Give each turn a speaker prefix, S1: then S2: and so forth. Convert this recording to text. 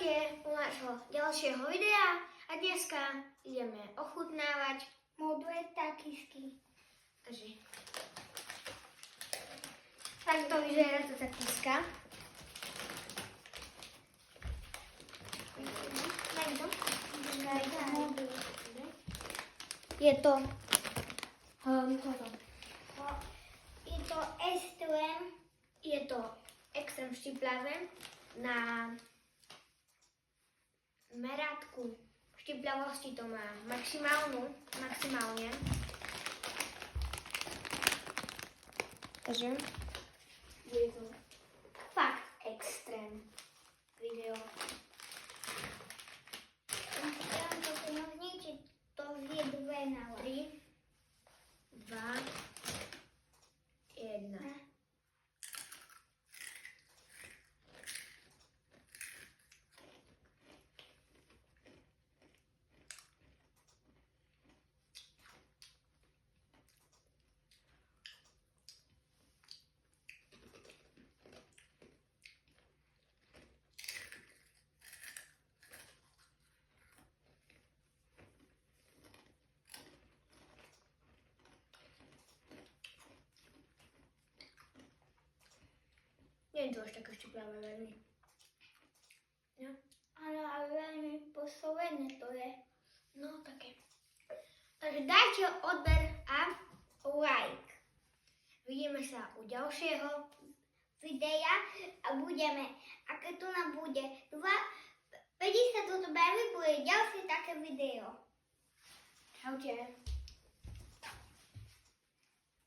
S1: Vítajte u nášho ďalšieho videa a dneska ideme ochutnávať
S2: modré takisky.
S1: Takže takto vyzerá tá takiska. Je to je to extrém štiplavé na merátku štiplavosti to má maximálne. Takže je to fakt extrém video.
S2: To je 2 na
S1: 3, 2, 1. Nie je to až také štiplavé veľmi. No.
S2: ale veľmi poslovené to je.
S1: No, také. Takže dajte odber a like. Vidíme sa u ďalšieho
S2: Videa a budeme, a keď tu nám bude 50 toto baví, bude ďalšie také video.
S1: Čaute.